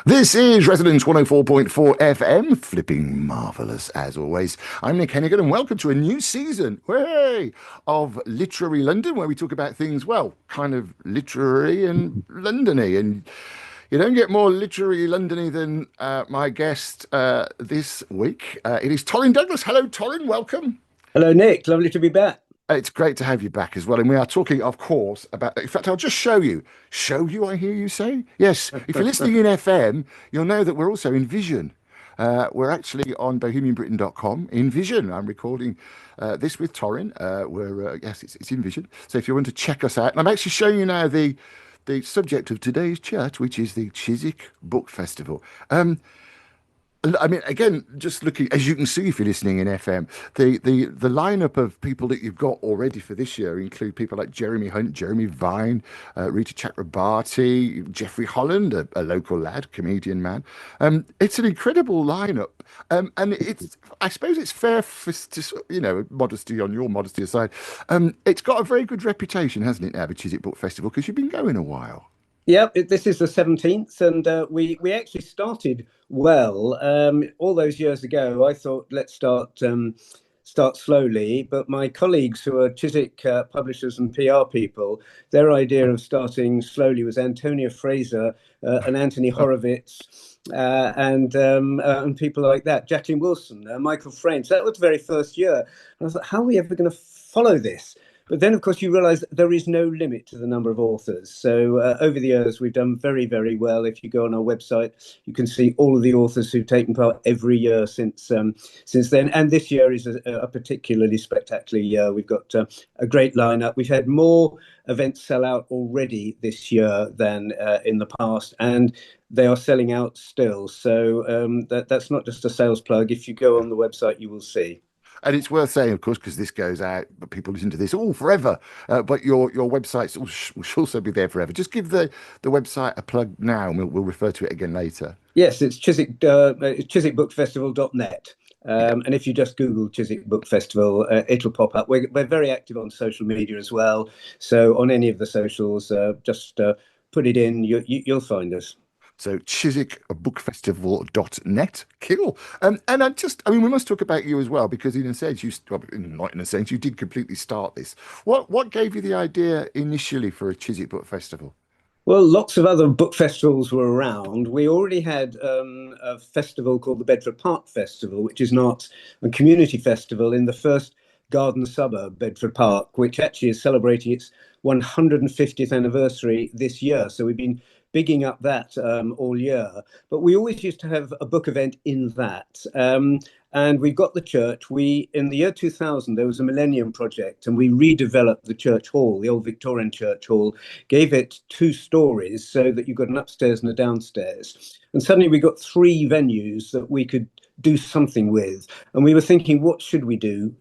This is Residence 104.4 FM, flipping marvellous as always. I'm Nick Hennegan and welcome to a new season of Literary London where we talk about things, well, kind of literary and Londony. And you don't get more literary Londony than my guest this week. It is Torin Douglas. Hello, Torin. Welcome. Hello, Nick. Lovely to be back. It's great to have you back as well. And we are talking, of course, about. In fact, I'll just show you. Show you, I hear you say? Yes. If you're listening in FM, you'll know that we're also in Vision. We're actually on bohemianbritain.com in Vision. I'm recording this with Torin. Yes, it's in Vision. So if you want to check us out, and I'm actually showing you now the subject of today's chat, which is the Chiswick Book Festival. I mean, again, just looking, as you can see if you're listening in FM, the lineup of people that you've got already for this year include people like Jeremy Hunt, Jeremy Vine, Reeta Chakrabarti, Jeffrey Holland, a local lad, comedian man. It's an incredible lineup. And I suppose it's fair for, modesty on your modesty aside. It's got a very good reputation, hasn't it, now, the Chiswick Book Festival, because you've been going a while. Yeah, this is the 17th, and we actually started well. All those years ago, I thought, let's start slowly. But my colleagues who are Chiswick publishers and PR people, their idea of starting slowly was Antonia Fraser and Anthony Horowitz and people like that, Jacqueline Wilson, Michael Frames. That was the very first year. And I thought, how are we ever going to follow this? But then, of course, you realise that there is no limit to the number of authors. So over the years, we've done very, very well. If you go on our website, you can see all of the authors who've taken part every year since then. And this year is a particularly spectacular year. We've got a great lineup. We've had more events sell out already this year than in the past, and they are selling out still. So that's not just a sales plug. If you go on the website, you will see. And it's worth saying, of course, because this goes out, but people listen to this all forever. But your website will also be there forever. Just give the website a plug now, and we'll refer to it again later. Yes, it's chiswickbookfestival.net. And if you just Google Chiswick Book Festival, it'll pop up. We're very active on social media as well. So on any of the socials, just put it in, you'll find us. So chiswickbookfestival.net. Cool. And I mean, we must talk about you as well, because in a sense, not in a sense, you did completely start this. What gave you the idea initially for a Chiswick Book Festival? Well, lots of other book festivals were around. We already had a festival called the Bedford Park Festival, which is not a community festival in the first garden suburb, Bedford Park, which actually is celebrating its 150th anniversary this year. So we've been bigging up that all year. But we always used to have a book event in that. And we've got the church. In the year 2000, there was a Millennium Project, and we redeveloped the church hall, the old Victorian church hall, gave it 2 stories so that you've got an upstairs and a downstairs. And suddenly we got 3 venues that we could do something with. And we were thinking, what should we do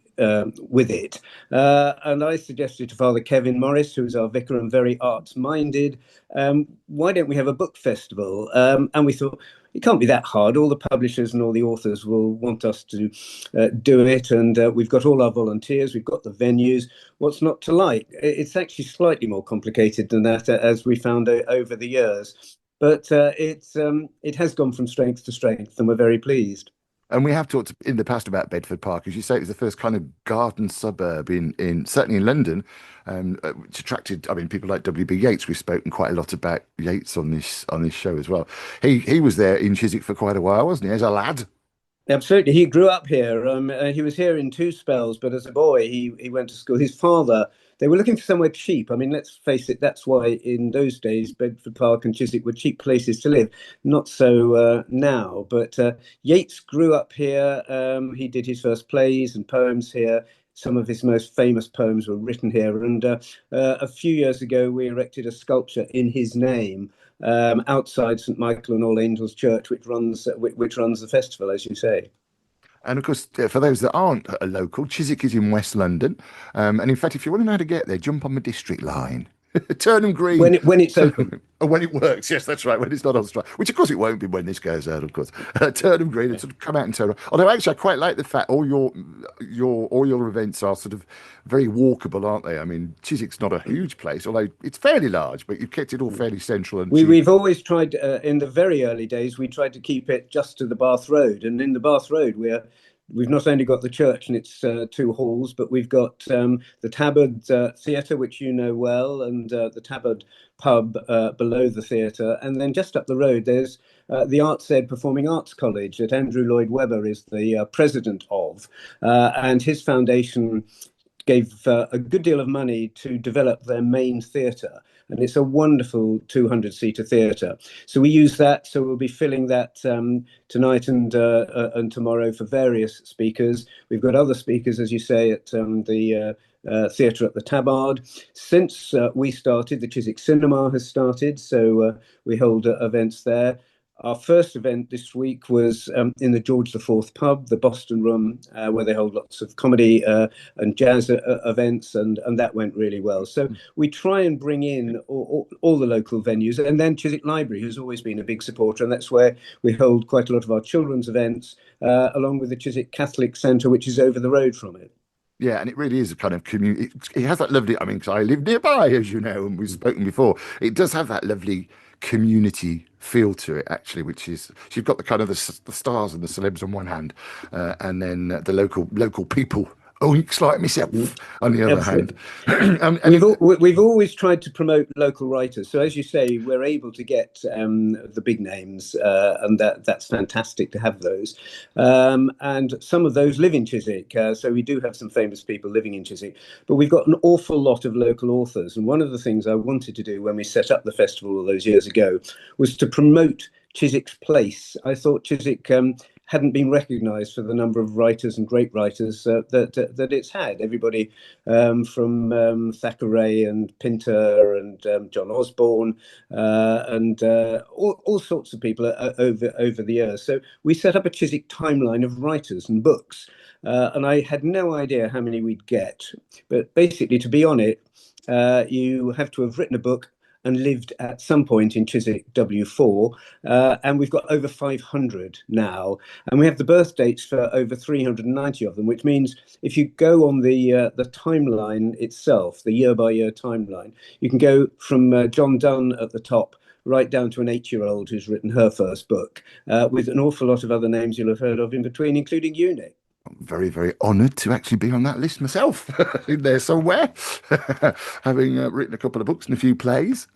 with it? And I suggested to Father Kevin Morris, who's our vicar and very arts-minded, why don't we have a book festival? And we thought, it can't be that hard. All the publishers and all the authors will want us to do it. And we've got all our volunteers. We've got the venues. What's not to like? It's actually slightly more complicated than that, as we found over the years. But it has gone from strength to strength, and we're very pleased. And we have talked in the past about Bedford Park, as you say. It was the first kind of garden suburb in certainly in London, which attracted, I mean, people like W.B. Yeats. We've spoken quite a lot about Yeats on this show as well. He was there in Chiswick for quite a while, wasn't he, as a lad? Absolutely. He grew up here. He was here in 2 spells, but as a boy, he went to school. His father, they were looking for somewhere cheap. I mean, let's face it, that's why in those days, Bedford Park and Chiswick were cheap places to live. Not so now, but Yeats grew up here. He did his first plays and poems here. Some of his most famous poems were written here. And a few years ago, we erected a sculpture in his name outside St. Michael and All Angels Church, which runs the festival, as you say. And of course, for those that aren't local, Chiswick is in West London. And in fact, if you want to know how to get there, jump on the District line. Turnham Green. When it's open. Oh, when it works, yes, that's right. When it's not on strike, which of course it won't be when this goes out, of course. Turnham Green, and sort of come out and turn around. Although actually, I quite like the fact all your events are sort of very walkable, aren't they? I mean, Chiswick's not a huge place, although it's fairly large, but you've kept it all fairly central and cheap. We've always tried, in the very early days, we tried to keep it just to the Bath Road. And in the Bath Road, we've not only got the church and its two halls, but we've got the Tabard Theatre, which you know well, and the Tabard pub below the theatre. And then just up the road, there's the Arts Ed Performing Arts College that Andrew Lloyd Webber is the president of. And his foundation gave a good deal of money to develop their main theatre. And it's a wonderful 200-seater theatre. So we use that. So we'll be filling that tonight and tomorrow for various speakers. We've got other speakers, as you say, at the theatre at the Tabard. Since we started, the Chiswick Cinema has started. So we hold events there. Our first event this week was in the George IV pub, the Boston Room, where they hold lots of comedy and jazz events, and that went really well. So we try and bring in all the local venues, and then Chiswick Library, who's always been a big supporter, and that's where we hold quite a lot of our children's events, along with the Chiswick Catholic Centre, which is over the road from it. Yeah, and it really is a kind of community. It has that lovely, I mean, because I live nearby, as you know, and we've spoken before. It does have that lovely community feel to it, actually, which is, so you've got the kind of the stars and the celebs on one hand, and then the local people, oinks like myself, on the other hand. We've always tried to promote local writers. So as you say, we're able to get the big names, and that's fantastic to have those. And some of those live in Chiswick. So we do have some famous people living in Chiswick. But we've got an awful lot of local authors. And one of the things I wanted to do when we set up the festival all those years ago was to promote Chiswick's place. I thought Chiswick hadn't been recognised for the number of writers and great writers that it's had. Everybody from Thackeray and Pinter and John Osborne and all sorts of people over the years. So we set up a Chiswick timeline of writers and books. And I had no idea how many we'd get. But basically, to be on it, you have to have written a book and lived at some point in Chiswick W4, and we've got over 500 now, and we have the birth dates for over 390 of them, which means if you go on the timeline itself, the year-by-year timeline, you can go from John Donne at the top right down to an 8-year-old who's written her first book, with an awful lot of other names you'll have heard of in between, including you, Nick. I'm very, very honoured to actually be on that list myself, in there somewhere, having written a couple of books and a few plays.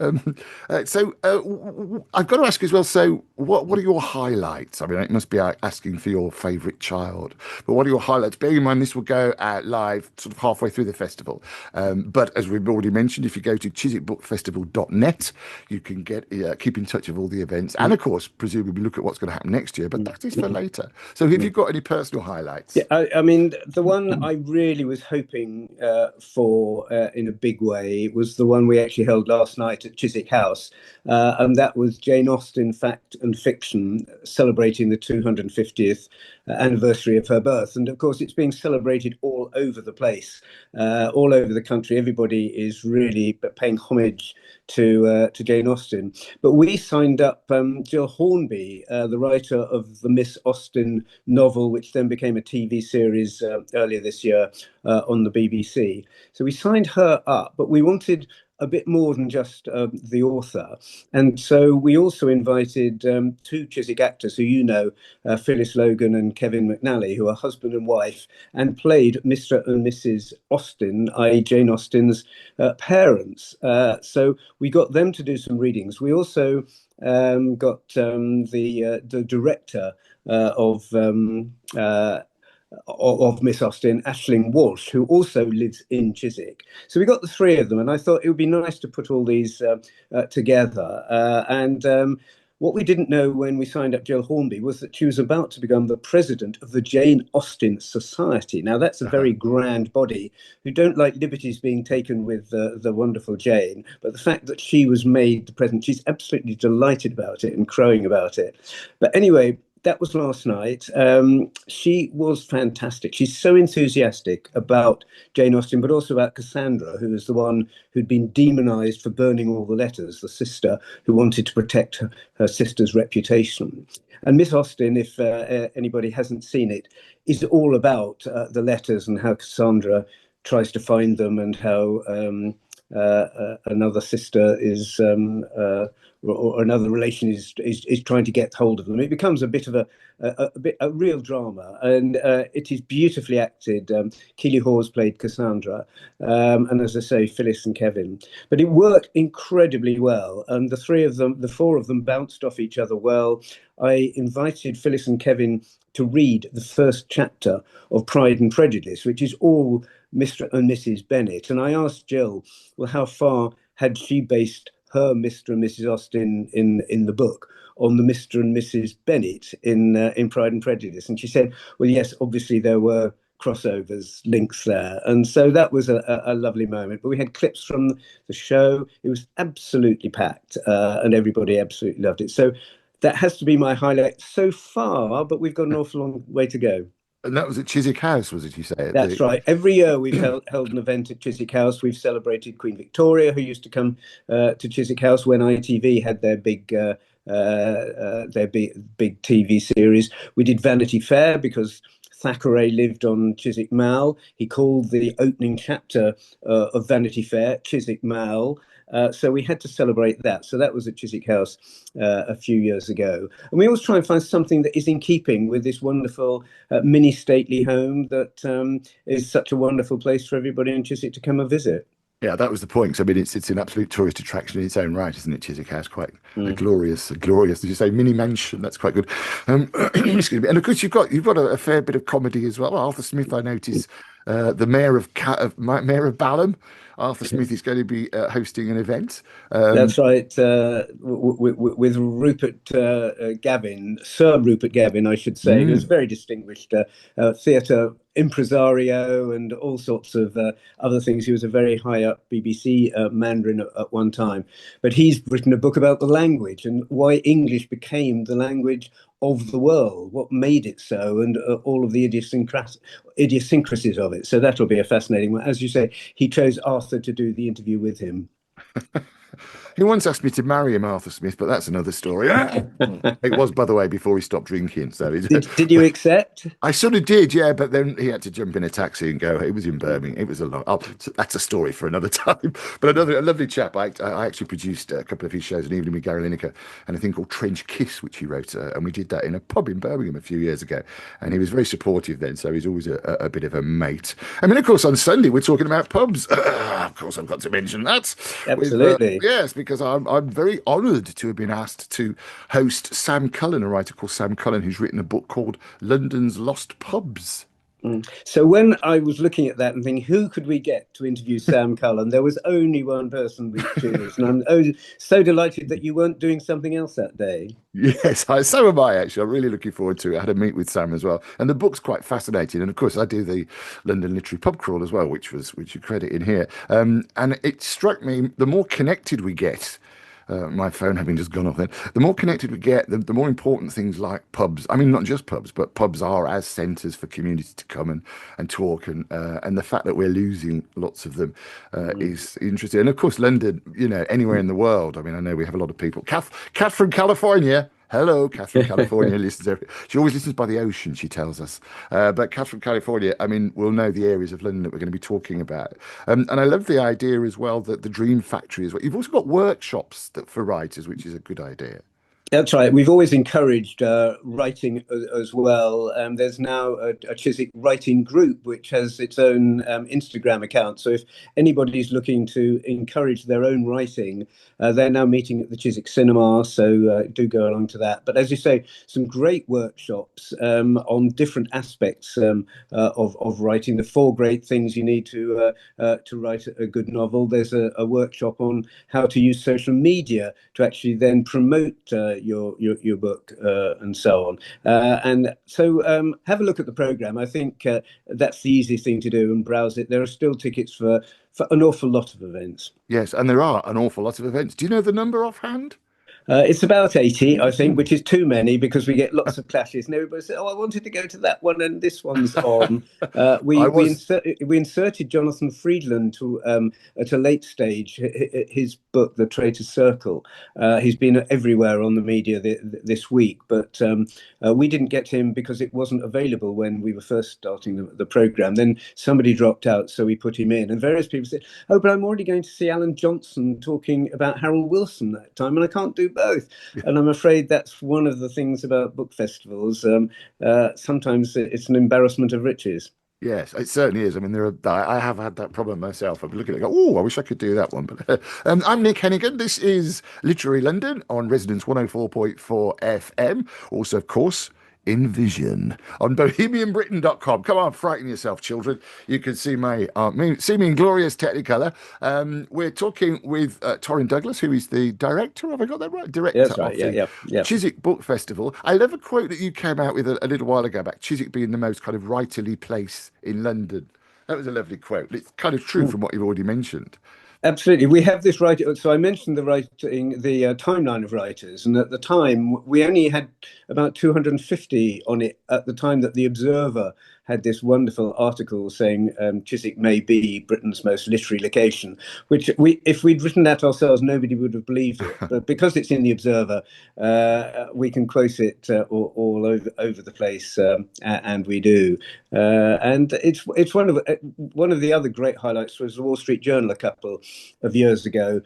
So I've got to ask as well, so what are your highlights? I mean, it must be asking for your favourite child, but what are your highlights? Bearing in mind this will go out live sort of halfway through the festival. But as we've already mentioned, if you go to chiswickbookfestival.net, you can keep in touch with all the events and, of course, presumably look at what's going to happen next year, but that is for later. So have you got any personal highlights? Yeah, I mean, the one I really was hoping for in a big way was the one we actually held last night at Chiswick House, and that was Jane Austen, Fact and Fiction, celebrating the 250th anniversary of her birth. And of course, it's being celebrated all over the place, all over the country. Everybody is really paying homage to Jane Austen. But we signed up Gill Hornby, the writer of the Miss Austen novel, which then became a TV series earlier this year on the BBC. So we signed her up, but we wanted a bit more than just the author. And so we also invited two Chiswick actors who you know, Phyllis Logan and Kevin McNally, who are husband and wife, and played Mr. and Mrs. Austen, i.e. Jane Austen's parents. So we got them to do some readings. We also got the director of Miss Austen, Aisling Walsh, who also lives in Chiswick. So we got the three of them, and I thought it would be nice to put all these together. What we didn't know when we signed up Gill Hornby was that she was about to become the president of the Jane Austen Society. Now, that's a very grand body who don't like liberties being taken with the wonderful Jane, but the fact that she was made the president, she's absolutely delighted about it and crowing about it. But anyway, that was last night. She was fantastic. She's so enthusiastic about Jane Austen, but also about Cassandra, who was the one who'd been demonized for burning all the letters, the sister who wanted to protect her sister's reputation. And Miss Austen, if anybody hasn't seen it, is all about the letters and how Cassandra tries to find them, and how another sister is or another relation is trying to get hold of them. It becomes a bit of a real drama, and it is beautifully acted. Keely Hawes played Cassandra, and as I say, Phyllis and Kevin. But it worked incredibly well, and the four of them bounced off each other well. I invited Phyllis and Kevin to read the first chapter of Pride and Prejudice, which is all Mr. and Mrs. Bennet. And I asked Jill, well, how far had she based her Mr. and Mrs. Austen in the book on the Mr. and Mrs. Bennet in Pride and Prejudice? And she said, well, yes, obviously there were crossovers, links there. And so that was a lovely moment. But we had clips from the show. It was absolutely packed, and everybody absolutely loved it. So that has to be my highlight so far, but we've got an awful long way to go. And that was at Chiswick House, was it, you say? That's right. Every year we've held an event at Chiswick House. We've celebrated Queen Victoria, who used to come to Chiswick House when ITV had their big TV series. We did Vanity Fair because Thackeray lived on Chiswick Mall. He called the opening chapter of Vanity Fair Chiswick Mall. So we had to celebrate that. So that was at Chiswick House a few years ago. And we always try and find something that is in keeping with this wonderful mini stately home that is such a wonderful place for everybody in Chiswick to come and visit. Yeah, that was the point. So, I mean, it's an absolute tourist attraction in its own right, isn't it? Chiswick House, quite a glorious, as you say, mini mansion. That's quite good. Excuse me. And of course, you've got a fair bit of comedy as well. Arthur Smith, I noticed, the mayor of Balham. Arthur Smith is going to be hosting an event. That's right, with Rupert Gavin, Sir Rupert Gavin, I should say, who's a very distinguished theatre impresario and all sorts of other things. He was a very high up BBC Mandarin at one time. But he's written a book about the language and why English became the language of the world, what made it so, and all of the idiosyncrasies of it. So that'll be a fascinating one. As you say, he chose Arthur to do the interview with him. He once asked me to marry him, Arthur Smith, but that's another story. It was, by the way, before he stopped drinking. So did you accept? I sort of did, yeah. But then he had to jump in a taxi and go. It was in Birmingham. It was a long. That's a story for another time. But a lovely chap. I actually produced a couple of his shows, an evening with Gary Lineker, and a thing called Trench Kiss, which he wrote, and we did that in a pub in Birmingham a few years ago. And he was very supportive then, so he's always a bit of a mate. I mean, of course, on Sunday we're talking about pubs. Of course, I've got to mention that. Absolutely, yes, because I'm very honoured to have been asked to host Sam Cullen, a writer called Sam Cullen, who's written a book called London's Lost Pubs. So when I was looking at that and thinking, who could we get to interview Sam Cullen? There was only one person we choose, and I'm so delighted that you weren't doing something else that day. Yes, so am I, actually. I'm really looking forward to it. I had a meet with Sam as well, and the book's quite fascinating. And of course, I do the London Literary Pub Crawl as well, which you credit in here. And it struck me, the more connected we get. My phone having just gone off then. The more connected we get, the more important things like pubs. I mean, not just pubs, but pubs are as centres for community to come and talk. And the fact that we're losing lots of them is interesting. And of course, London, anywhere in the world. I mean, I know we have a lot of people. Kath from California. Hello, Kath from California listens. She always listens by the ocean, she tells us. But Kath from California, I mean, we'll know the areas of London that we're going to be talking about. And I love the idea as well that the Dream Factory is. You've also got workshops for writers, which is a good idea. That's right. We've always encouraged writing as well. There's now a Chiswick writing group, which has its own Instagram account. So if anybody's looking to encourage their own writing, they're now meeting at the Chiswick Cinema. So do go along to that. But as you say, some great workshops on different aspects of writing. The 4 great things you need to write a good novel. There's a workshop on how to use social media to actually then promote your book and so on. And so have a look at the programme. I think that's the easiest thing to do, and browse it. There are still tickets for an awful lot of events. Yes, and there are an awful lot of events. Do you know the number offhand? It's about 80, I think, which is too many because we get lots of clashes. And everybody says, "Oh, I wanted to go to that one, and this one's on." I We was. inserted Jonathan Friedland to at a late stage. His book, The Traitor's Circle. He's been everywhere on the media this week, but we didn't get him because it wasn't available when we were first starting the program. Then somebody dropped out, so we put him in. And various people said, "Oh, but I'm already going to see Alan Johnson talking about Harold Wilson that time, and I can't do both." And I'm afraid that's one of the things about book festivals. Sometimes it's an embarrassment of riches. Yes, it certainly is. I mean, I have had that problem myself. I've been looking at it, go, oh, I wish I could do that one. But I'm Nick Hennegan. This is Literary London on Resonance 104.4 FM. Also, of course, in Vision on bohemianbritain.com. Come on, frighten yourself, children. You can see see me in glorious Technicolor. We're talking with Torin Douglas, who is the director. Have I got that right? Yeah, Director that's right. of Yeah, the yeah, yeah. Chiswick Book Festival. I love a quote that you came out with a little while ago about Chiswick being the most kind of writerly place in London. That was a lovely quote. It's kind of true from what you've already mentioned. Absolutely. We have this writing. So I mentioned the writing, the timeline of writers. And at the time, we only had about 250 on it at the time that the Observer had this wonderful article saying Chiswick may be Britain's most literary location, which if we'd written that ourselves, nobody would have believed it. But because it's in the Observer, we can quote it all over the place, and we do. And it's one of the other great highlights was the Wall Street Journal a couple of years ago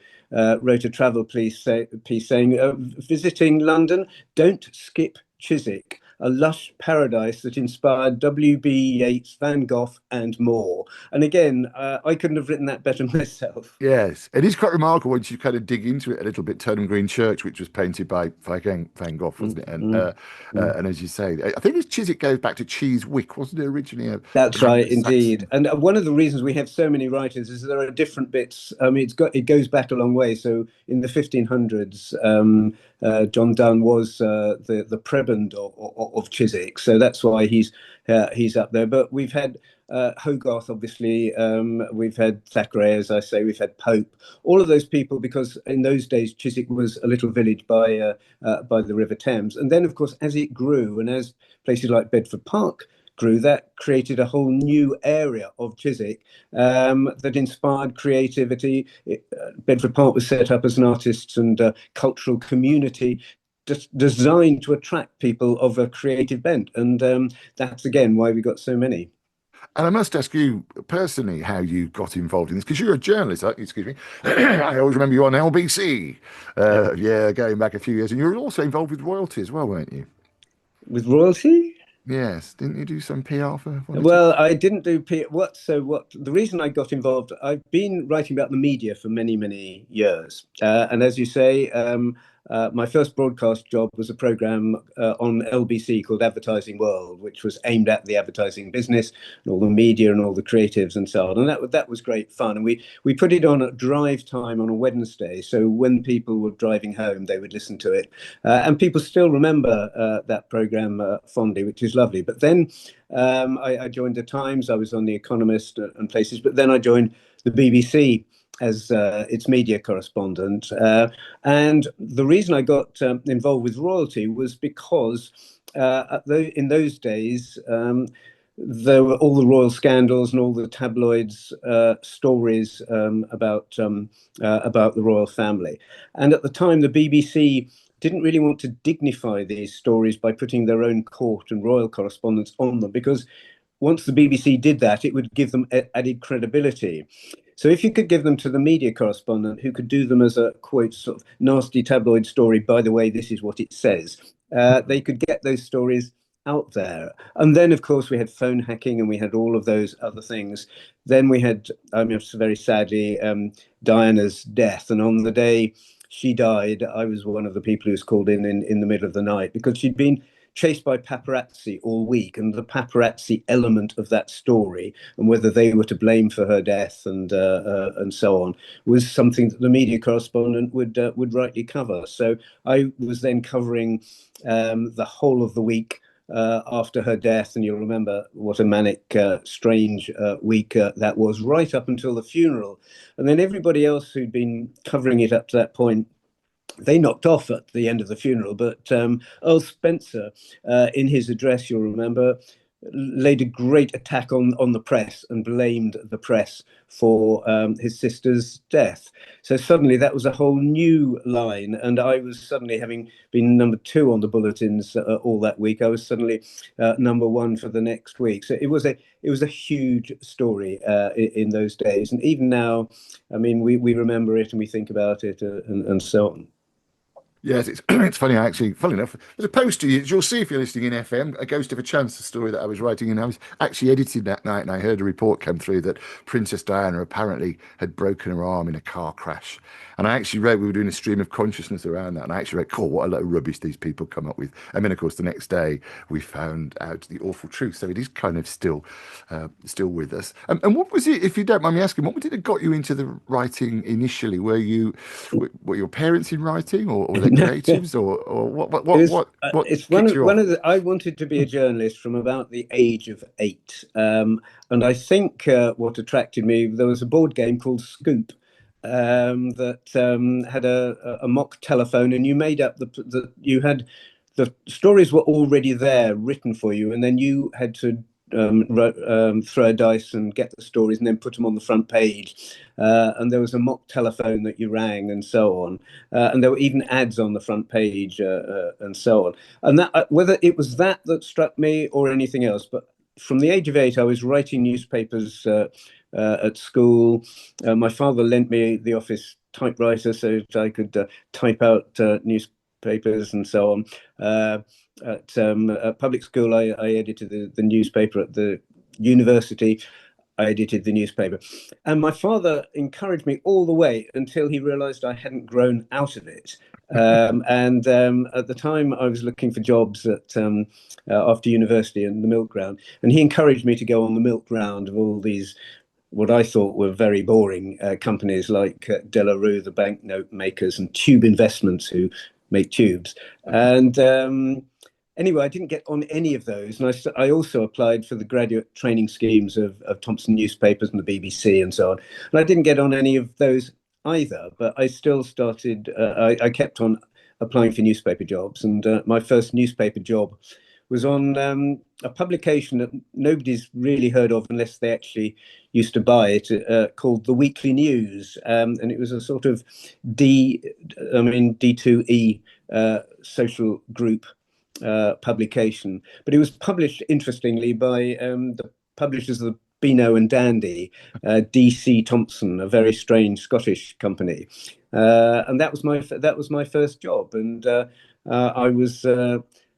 wrote a travel piece saying, visiting London, don't skip Chiswick, a lush paradise that inspired W.B. Yeats, Van Gogh, and more. And again, I couldn't have written that better myself. Yes, it is quite remarkable once you kind of dig into it a little bit. Turnham Green Church, which was painted by Van Gogh, wasn't it? And as you say, I think this Chiswick goes back to Chiswick, wasn't it originally? That's An right, Anglo-Saxon. indeed. And one of the reasons we have so many writers is there are different bits. I mean, it goes back a long way. So in the 1500s, John Donne was the prebend of Chiswick, so that's why he's up there. But we've had Hogarth, obviously. We've had Thackeray, as I say. We've had Pope. All of those people, because in those days Chiswick was a little village by the River Thames, and then of course as it grew and as places like Bedford Park grew, that created a whole new area of Chiswick that inspired creativity. Bedford Park was set up as an artists and cultural community just designed to attract people of a creative bent. And that's, again, why we got so many. And I must ask you personally how you got involved in this, because you're a journalist, excuse me. I always remember you on LBC, yeah, going back a few years. And you were also involved with royalty as well, weren't you? With royalty? Yes, didn't you do some PR for one or two? Well, I didn't do what. So what? The reason I got involved, I've been writing about the media for many, many years, and as you say, my first broadcast job was a program on LBC called Advertising World, which was aimed at the advertising business and all the media and all the creatives and so on. And that was great fun. And we put it on at drive time on a Wednesday, so when people were driving home, they would listen to it, and people still remember that program fondly, which is lovely. But then I joined the Times. I was on The Economist and places, but then I joined the BBC as its media correspondent. And the reason I got involved with royalty was because in those days, there were all the royal scandals and all the tabloids stories about the royal family. And at the time, the BBC didn't really want to dignify these stories by putting their own court and royal correspondents on them, because once the BBC did that, it would give them added credibility. So if you could give them to the media correspondent who could do them as a, quote, sort of nasty tabloid story, by the way, this is what it says, they could get those stories out there. And then, of course, we had phone hacking and we had all of those other things. Then we had, I mean, very sadly, Diana's death. And on the day she died, I was one of the people who was called in the middle of the night, because she'd been chased by paparazzi all week, and the paparazzi element of that story and whether they were to blame for her death and so on was something that the media correspondent would rightly cover. So I was then covering the whole of the week after her death, and you'll remember what a manic, strange week that was, right up until the funeral. And then everybody else who'd been covering it up to that point they knocked off at the end of the funeral, but Earl Spencer, in his address, you'll remember, laid a great attack on the press and blamed the press for his sister's death. So suddenly that was a whole new line, and I was suddenly, having been number 2 on the bulletins all that week, I was suddenly number 1 for the next week. So it was a huge story in those days, and even now, I mean, we remember it and we think about it and so on. Yes, it's it's funny actually. Funny enough, there's a poster you'll see if you're listening in FM. A Ghost of a Chance, the story that I was writing, and I was actually editing that night, and I heard a report come through that Princess Diana apparently had broken her arm in a car crash. And I actually read, we were doing a stream of consciousness around that, and I actually read, "Cool, what a lot of rubbish these people come up with." And then, of course, the next day we found out the awful truth. So it is kind of still with us. And what was it, if you don't mind me asking, what was it that got you into the writing initially? Were your parents in writing, or were they creatives, or what It's kicked you one off? of the. I wanted to be a journalist from about the age of 8, and I think what attracted me, there was a board game called Scoop that had a mock telephone, and you made up you had the stories were already there written for you, and then you had to throw a dice and get the stories and then put them on the front page. And there was a mock telephone that you rang and so on. And there were even ads on the front page and so on. And that whether it was that struck me or anything else, but from the age of 8, I was writing newspapers at school. My father lent me the office typewriter so that I could type out newspapers and so on. At public school, I edited the newspaper. At the university, I edited the newspaper. And my father encouraged me all the way until he realized I hadn't grown out of it. And at the time, I was looking for jobs after university in the milk ground. And he encouraged me to go on the milk ground of all these, what I thought were very boring companies like De La Rue, the banknote makers, and Tube Investments, who make tubes. And anyway, I didn't get on any of those. And I also applied for the graduate training schemes of Thomson Newspapers and the BBC and so on. And I didn't get on any of those either, but I still started, I kept on applying for newspaper jobs. And my first newspaper job was on a publication that nobody's really heard of unless they actually used to buy it, called The Weekly News. And it was a sort of D2E social group publication. But it was published, interestingly, by the publishers of the Beano and Dandy, D.C. Thompson, a very strange Scottish company. And that was my first job. And I was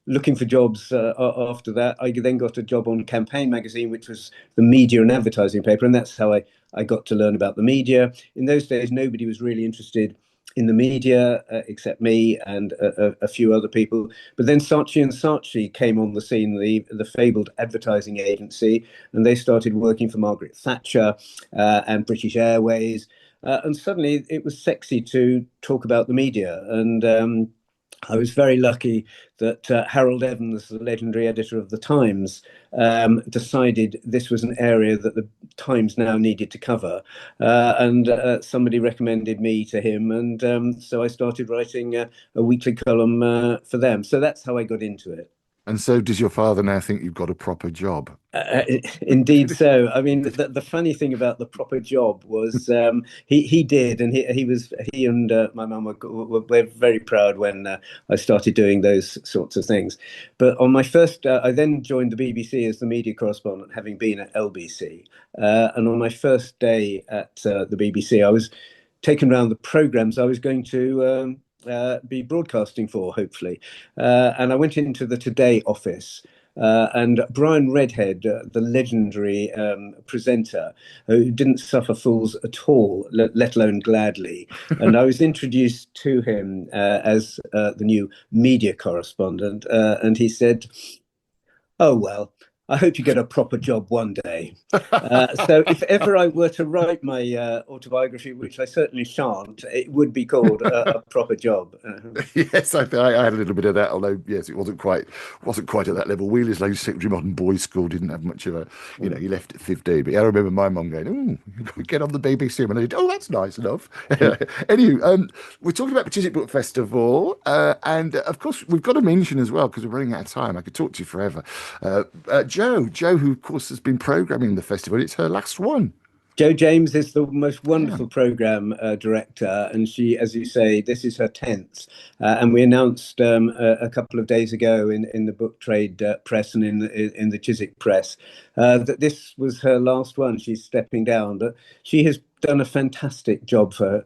looking for jobs after that. I then got a job on Campaign magazine, which was the media and advertising paper, and that's how I got to learn about the media. In those days, nobody was really interested in the media except me and a few other people. But then Saatchi and Saatchi came on the scene, the fabled advertising agency, and they started working for Margaret Thatcher and British Airways. And suddenly it was sexy to talk about the media. And I was very lucky that Harold Evans, the legendary editor of The Times, decided this was an area that the Times now needed to cover. And somebody recommended me to him. And so I started writing a weekly column for them. So that's how I got into it. And so, does your father now think you've got a proper job? Indeed, so I mean, the funny thing about the proper job was he did, and he and my mum were very proud when I started doing those sorts of things. But on my first, I then joined the BBC as the media correspondent, having been at LBC. And on my first day at the BBC, I was taken around the programmes I was going to be broadcasting for, hopefully. And I went into the Today office. And Brian Redhead, the legendary presenter, who didn't suffer fools at all, let alone gladly. And I was introduced to him as the new media correspondent. And he said, "Oh, well, I hope you get a proper job one day. So if ever I were to write my autobiography, which I certainly shan't, it would be called a proper job. Yes, I had a little bit of that, although yes, it wasn't quite at that level. Wheeler's Lane Secondary Modern Boys School didn't have much of a, you left at 15. But yeah, I remember my mum going, "Oh, get on the BBC," and I said, "Oh, that's nice enough." Anyway, we're talking about the Chiswick Book Festival, and of course we've got to mention as well because we're running out of time. I could talk to you forever. Jo, who of course has been programming the festival. It's her last one. Jo James is the most Yeah. wonderful program director, and she, as you say, this is her 10th. And we announced a couple of days ago in the book trade press and in the Chiswick press that this was her last one. She's stepping down, but she has done a fantastic job for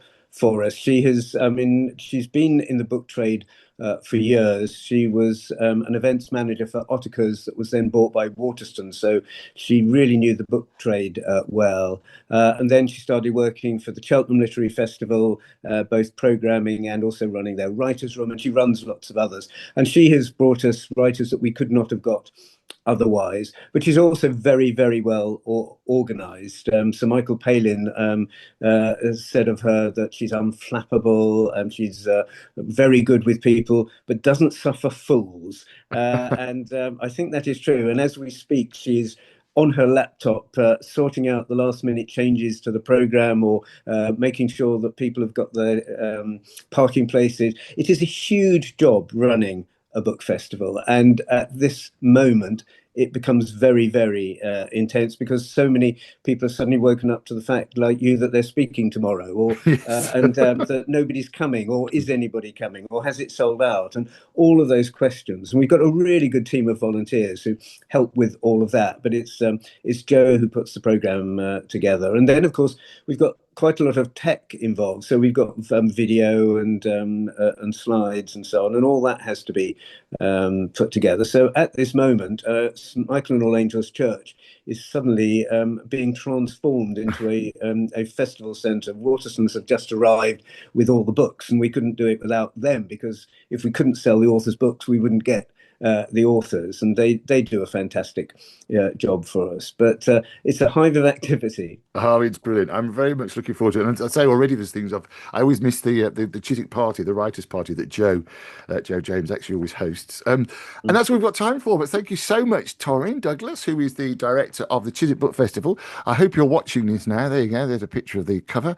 us. She has, I mean, she's been in the book trade for years. She was an events manager for Ottakers that was then bought by Waterston. So she really knew the book trade well. And then she started working for the Cheltenham Literary Festival, both programming and also running their writers' room. And she runs lots of others. And she has brought us writers that we could not have got otherwise, but she's also very, very well organized. Sir Michael Palin has said of her that she's unflappable, and she's very good with people, but doesn't suffer fools. And I think that is true. And as we speak, she's on her laptop sorting out the last minute changes to the program or making sure that people have got their parking places. It is a huge job running a book festival, and at this moment it becomes very, very intense because so many people are suddenly woken up to the fact, like you, that they're speaking tomorrow, or Yes. and that nobody's coming, or is anybody coming, or has it sold out, and all of those questions. And we've got a really good team of volunteers who help with all of that. But it's Jo who puts the program together, and then of course we've got quite a lot of tech involved. So we've got video and slides and so on, and all that has to be put together. So at this moment, St Michael and All Angels Church is suddenly being transformed into a festival centre. Waterston's have just arrived with all the books, and we couldn't do it without them, because if we couldn't sell the authors' books, we wouldn't get the authors, and they do a fantastic job for us. But it's a hive of activity. Oh, it's brilliant. I'm very much looking forward to it. And I'd say already there's things I always miss the Chiswick party, the writers' party that Jo James actually always hosts. And that's what we've got time for. But thank you so much, Torin Douglas, who is the director of the Chiswick Book Festival. I hope you're watching this now. There you go. There's a picture of the cover.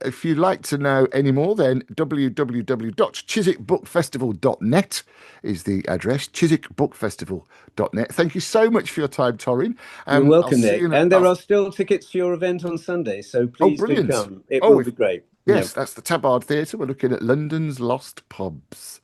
If you'd like to know any more, then www.chiswickbookfestival.net is the address. Chiswickbookfestival.net. Thank you so much for your time, Torin. You're welcome, Nick. And there are still tickets for your event on Sunday, so please do come. It will be great. Yes, that's the Tabard Theatre. We're looking at London's Lost Pubs.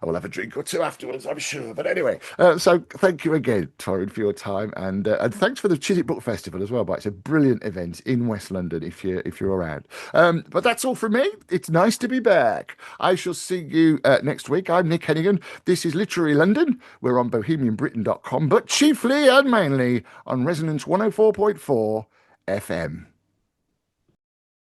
I will have a drink or two afterwards, I'm sure. But anyway, so thank you again, Torin, for your time, and thanks for the Chiswick Book Festival as well. But it's a brilliant event in West London if you're around. But that's all from me. It's nice to be back. I shall see you next week. I'm Nick Hennegan. This is Literary London. We're on BohemianBritain.com, but chiefly and mainly on Resonance 104.4 FM.